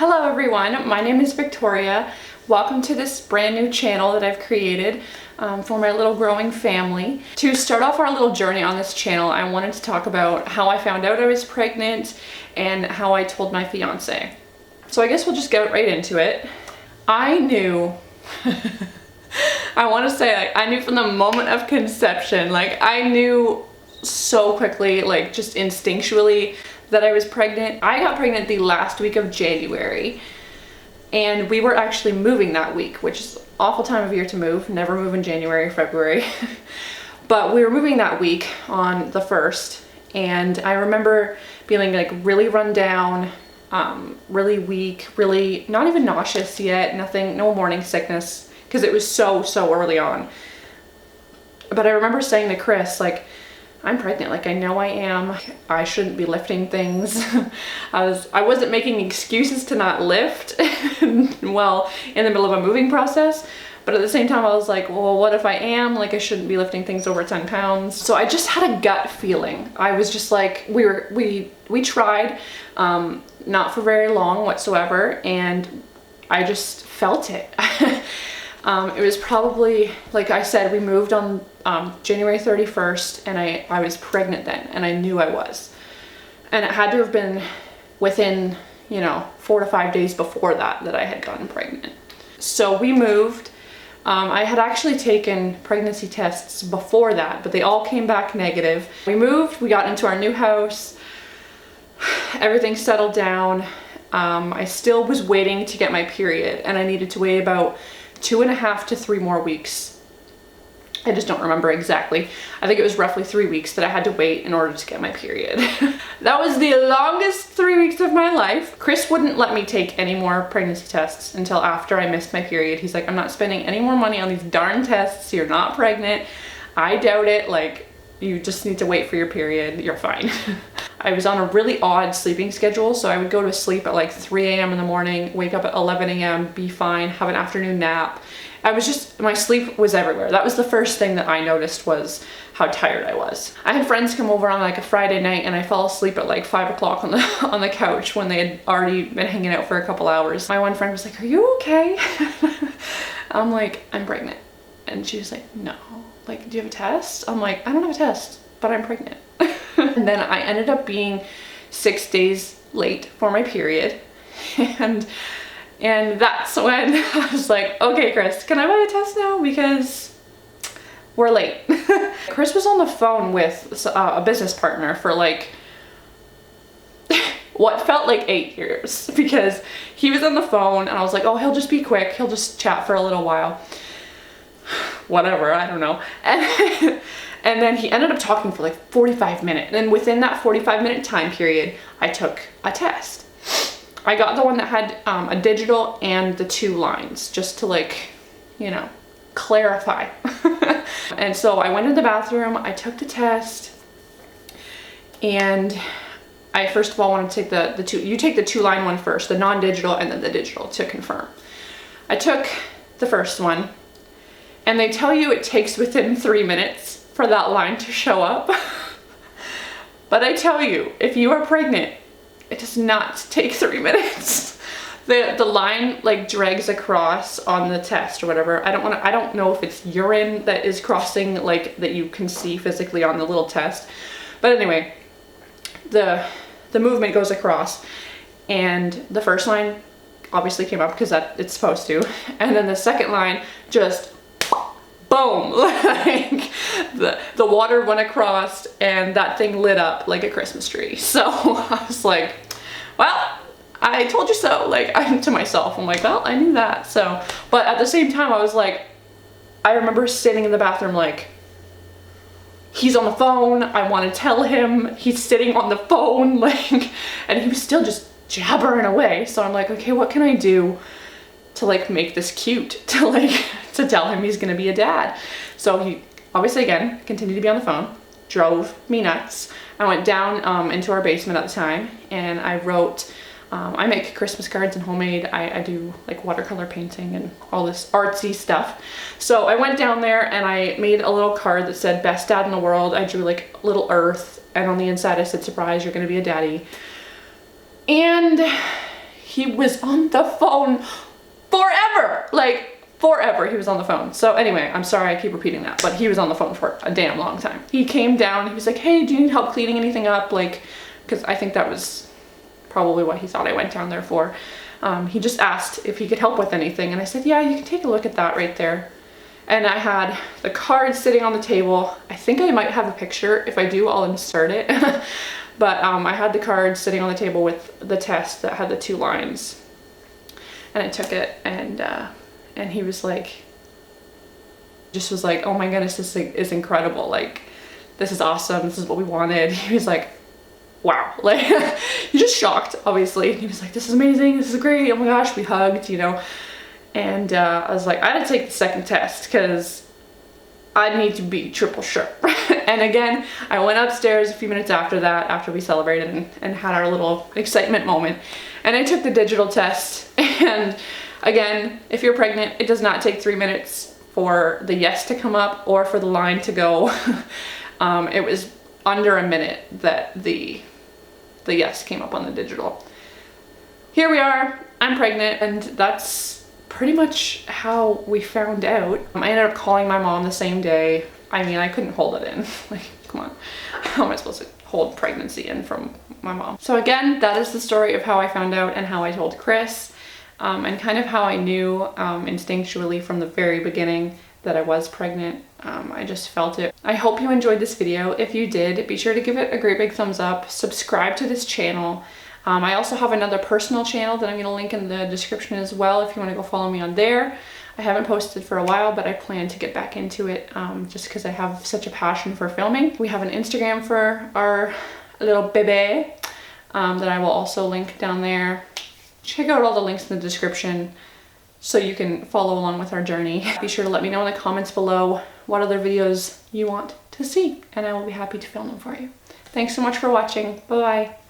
Hello everyone, my name is Victoria. Welcome to this brand new channel that I've created for my little growing family. To start off our little journey on this channel, I wanted to talk about how I found out I was pregnant and how I told my fiance. So I guess we'll just get right into it. I knew, I want to say I knew from the moment of conception, I knew so quickly, just instinctually that I was pregnant. I got pregnant the last week of January and we were actually moving that week, which is an awful time of year to move. Never move in January or February. But we were moving that week on the 1st and I remember feeling really run down, really weak, really not even nauseous yet, nothing, no morning sickness because it was so early on. But I remember saying to Chris, I'm pregnant, I know I am. I shouldn't be lifting things. I wasn't making excuses to not lift well, in the middle of a moving process. But at the same time, I was like, well, what if I am? I shouldn't be lifting things over 10 pounds. So I just had a gut feeling. I was just we tried, not for very long whatsoever. And I just felt it. It was probably, like I said, we moved on January 31st and I was pregnant then and I knew I was. And it had to have been within, 4 to 5 days before that I had gotten pregnant. So we moved. I had actually taken pregnancy tests before that, but they all came back negative. We moved, we got into our new house, everything settled down. I still was waiting to get my period and I needed to wait about 2.5 to 3 more weeks. I just don't remember exactly. I think it was roughly 3 weeks that I had to wait in order to get my period. That was the longest 3 weeks of my life. Chris wouldn't let me take any more pregnancy tests until after I missed my period. He's like, I'm not spending any more money on these darn tests. You're not pregnant. I doubt it. You just need to wait for your period. You're fine. I was on a really odd sleeping schedule, so I would go to sleep at 3 a.m. in the morning, wake up at 11 a.m., be fine, have an afternoon nap. My sleep was everywhere. That was the first thing that I noticed, was how tired I was. I had friends come over on a Friday night and I fell asleep at 5 o'clock on the couch when they had already been hanging out for a couple hours. My one friend was like, are you okay? I'm like, I'm pregnant. And she was like, no. Do you have a test? I'm like, I don't have a test, but I'm pregnant. And then I ended up being 6 days late for my period. And that's when I was like, okay, Chris, can I buy a test now? Because we're late. Chris was on the phone with a business partner for what felt like 8 years, because he was on the phone and I was like, oh, he'll just be quick. He'll just chat for a little while. Whatever, I don't know. And then he ended up talking for 45 minutes. And within that 45-minute time period, I took a test. I got the one that had a digital and the 2 lines, just to clarify. And so I went to the bathroom, I took the test, and I first of all wanted to take the 2, you take the 2-line one first, the non-digital and then the digital to confirm. I took the first one, and they tell you it takes within 3 minutes for that line to show up. But I tell you, if you are pregnant, it does not take 3 minutes. The line drags across on the test or whatever. I don't know if it's urine that is crossing, that you can see physically on the little test. But anyway, the movement goes across and the first line obviously came up because it's supposed to. And then the second line just boom, the water went across and that thing lit up like a Christmas tree. So I was like, well, I told you so. I'm to myself, I'm like, well, I knew that. So, but at the same time, I was like, I remember sitting in the bathroom he's on the phone. I want to tell him. He's sitting on the phone, and he was still just jabbering away. So I'm like, okay, what can I do to make this cute, to tell him he's gonna be a dad? So he obviously again continued to be on the phone, drove me nuts. I went down into our basement at the time and I wrote, I make Christmas cards and homemade. I do watercolor painting and all this artsy stuff. So I went down there and I made a little card that said best dad in the world. I drew little earth and on the inside I said, surprise, you're gonna be a daddy. And he was on the phone forever. Like, forever he was on the phone. So anyway, I'm sorry I keep repeating that, but he was on the phone for a damn long time. He came down, he was like, hey, do you need help cleaning anything up? Like, because I think that was probably what he thought I went down there for. He just asked if he could help with anything, and I said, yeah, you can take a look at that right there. And I had the card sitting on the table. I think I might have a picture. If I do, I'll insert it. But I had the card sitting on the table with the test that had the 2 lines, and I took it, and he was like, just was like, oh my goodness, this is incredible. Like, this is awesome. This is what we wanted. He was like, wow. Like, he's just shocked, obviously. He was like, this is amazing. This is great. Oh my gosh, we hugged, you know. And I was like, I had to take the second test because I need to be triple sure. And again, I went upstairs a few minutes after that, after we celebrated and had our little excitement moment. And I took the digital test, and again, if you're pregnant, it does not take 3 minutes for the yes to come up or for the line to go. It was under a minute that the yes came up on the digital. Here we are, I'm pregnant, and that's pretty much how we found out. I ended up calling my mom the same day. I mean, I couldn't hold it in. Like, come on, how am I supposed to hold pregnancy in from my mom? So again, that is the story of how I found out and how I told Chris. And kind of how I knew instinctually from the very beginning that I was pregnant. I just felt it. I hope you enjoyed this video. If you did, be sure to give it a great big thumbs up. Subscribe to this channel. I also have another personal channel that I'm going to link in the description as well if you want to go follow me on there. I haven't posted for a while, but I plan to get back into it just because I have such a passion for filming. We have an Instagram for our little bebe that I will also link down there. Check out all the links in the description so you can follow along with our journey. Be sure to let me know in the comments below what other videos you want to see, and I will be happy to film them for you. Thanks so much for watching. Bye-bye.